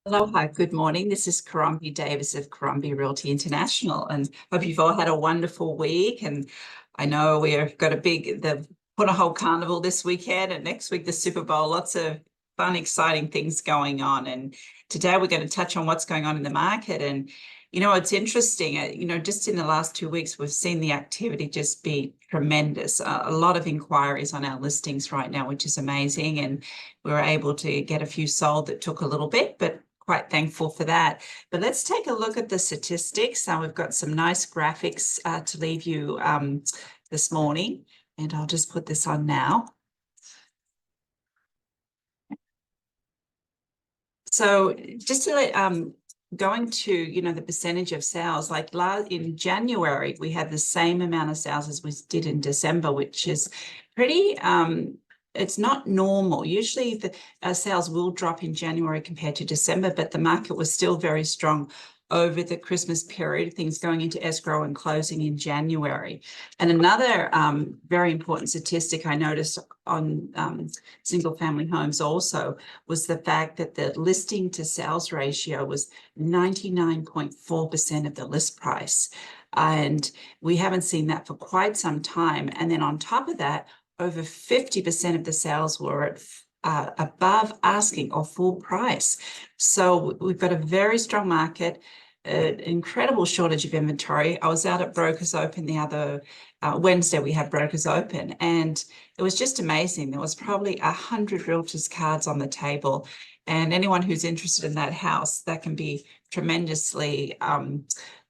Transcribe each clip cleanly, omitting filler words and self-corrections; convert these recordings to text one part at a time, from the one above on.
Aloha, good morning. This is Caron B Davis of Caron B Realty International, and hope you've all had a wonderful week. And I know we've got the Punahou Carnival this weekend, and next week the Super Bowl. Lots of fun, exciting things going on. And today we're going to touch on what's going on in the market. And it's interesting. Just in the last 2 weeks, we've seen the activity just be tremendous. A lot of inquiries on our listings right now, which is amazing. And we were able to get a few sold that took a little bit, but quite thankful for that. But let's take a look at the statistics. We've got some nice graphics to leave you this morning, and I'll just put this on now. So just to let, going to, the percentage of sales, like in January, we had the same amount of sales as we did in December, which is pretty, it's not normal. Usually the sales will drop in January compared to December, but the market was still very strong over the Christmas period, things going into escrow and closing in January. And another very important statistic I noticed on single family homes also was the fact that the listing to sales ratio was 99.4% of the list price. And we haven't seen that for quite some time. And then on top of that, over 50% of the sales were at above asking or full price. So we've got a very strong market, an incredible shortage of inventory. I was out at Brokers Open the other Wednesday. We had Brokers Open, and it was just amazing. There was probably 100 realtors cards on the table, and anyone who's interested in that house, that can be tremendously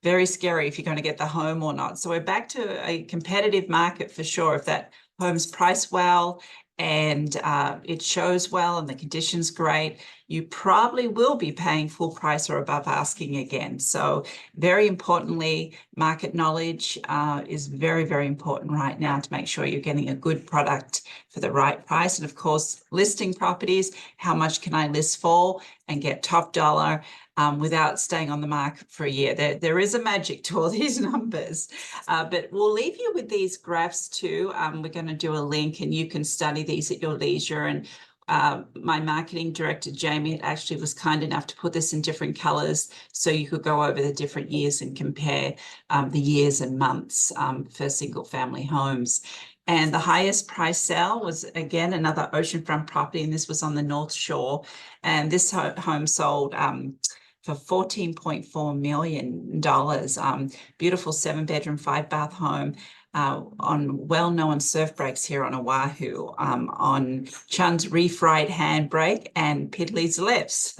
very scary if you're going to get the home or not. So we're back to a competitive market for sure. If that home's priced well and it shows well and the condition's great, you probably will be paying full price or above asking again. So very importantly, market knowledge is very, very important right now to make sure you're getting a good product for the right price. And of course, listing properties, how much can I list for and get top dollar without staying on the market for a year. There is a magic to all these numbers, but we'll leave you with these graphs too. We're going to do a link and you can study these at your leisure. And my marketing director, Jamie, actually was kind enough to put this in different colors so you could go over the different years and compare the years and months for single family homes. And the highest price sale was, again, another oceanfront property, and this was on the North Shore. And this home sold for $14.4 million. Beautiful 7-bedroom, 5-bath home on well-known surf breaks here on Oahu, on Chun's Reef right hand break and Pidley's lefts.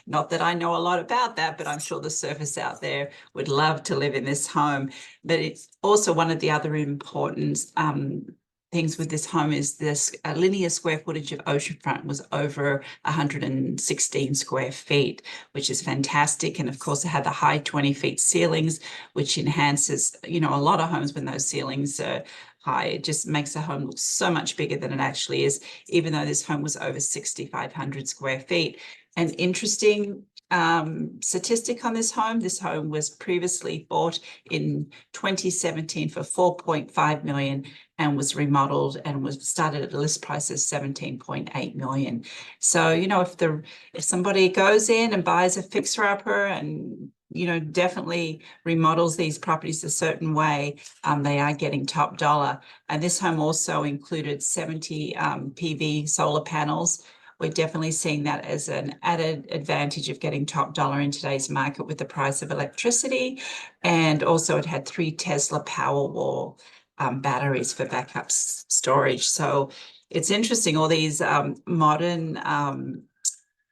Not that I know a lot about that, but I'm sure the surfers out there would love to live in this home. But it's also one of the other important things with this home is this linear square footage of oceanfront was over 116 square feet, which is fantastic. And of course, it had the high 20 feet ceilings, which enhances, a lot of homes when those ceilings are high, it just makes a home look so much bigger than it actually is, even though this home was over 6,500 square feet. And interesting statistic on this home was previously bought in 2017 for $4.5 million and was remodeled and was started at a list price of $17.8 million. So, if somebody goes in and buys a fixer-upper and definitely remodels these properties a certain way, they are getting top dollar. And this home also included 70 PV solar panels. We're definitely seeing that as an added advantage of getting top dollar in today's market with the price of electricity. And also it had 3 Tesla Powerwall batteries for backup storage. So it's interesting, all these modern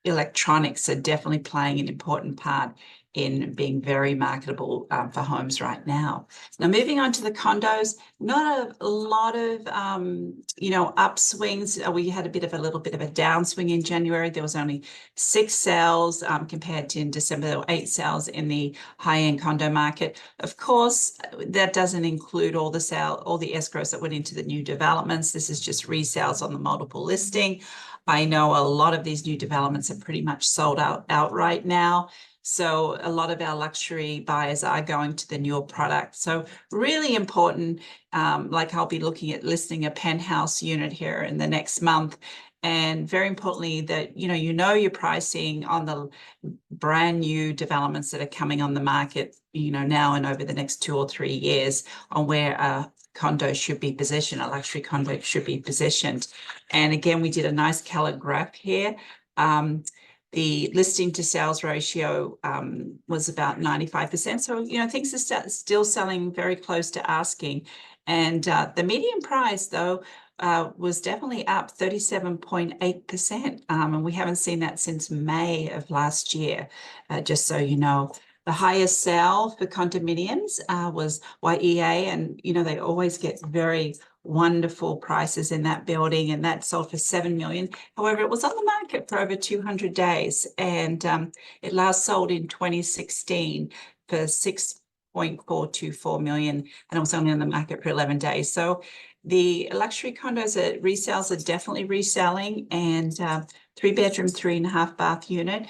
electronics are definitely playing an important part in being very marketable for homes right now. Now, moving on to the condos, not a lot of, upswings. We had a little bit of a downswing in January. There was only 6 sales compared to in December. There were 8 sales in the high-end condo market. Of course, that doesn't include all the escrows that went into the new developments. This is just resales on the multiple listing. I know a lot of these new developments are pretty much sold out right now. So a lot of our luxury buyers are going to the newer product. So really important, like I'll be looking at listing a penthouse unit here in the next month. And very importantly, that you know your pricing on the brand new developments that are coming on the market, now and over the next 2 or 3 years, on where a condo should be positioned, a luxury condo should be positioned. And again, we did a nice color graph here. The listing to sales ratio was about 95%. So, things are still selling very close to asking. And the median price, though, was definitely up 37.8%. And we haven't seen that since May of last year, just so you know. The highest sale for condominiums was YEA, and they always get very wonderful prices in that building, and that sold for $7 million. However, it was on the market for over 200 days, and it last sold in 2016 for $6.424 million, and it was only on the market for 11 days. So the luxury condos at resales are definitely reselling, and 3-bedroom, 3.5 bath unit,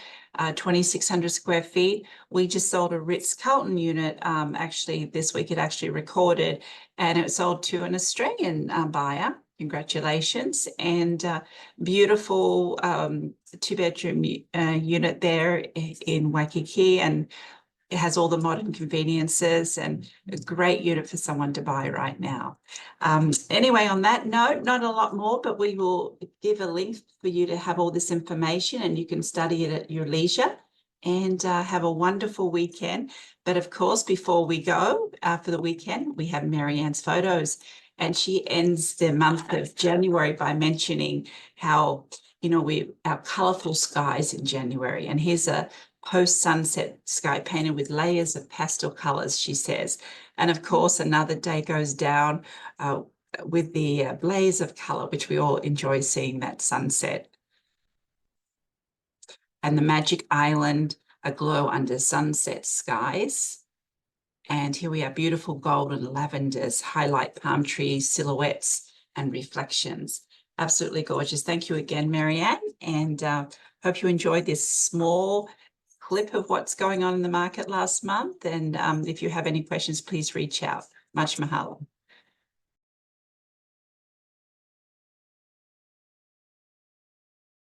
2,600 square feet. We just sold a Ritz-Carlton unit actually this week. It actually recorded, and it sold to an Australian buyer. Congratulations. And beautiful 2-bedroom unit there in Waikiki, and it has all the modern conveniences, and a great unit for someone to buy right now. Anyway, on that note, not a lot more, but we will give a link for you to have all this information, and you can study it at your leisure, and have a wonderful weekend. But of course, before we go for the weekend, we have Marianne's photos, and she ends the month of January by mentioning how, our colorful skies in January. And here's a post-sunset sky painted with layers of pastel colors, she says. And of course, another day goes down with the blaze of color, which we all enjoy seeing, that sunset. And the magic island aglow under sunset skies. And here we are, beautiful golden lavenders highlight palm trees, silhouettes, and reflections. Absolutely gorgeous. Thank you again, Marianne. And hope you enjoyed this small clip of what's going on in the market last month. And if you have any questions, please reach out. Much mahalo.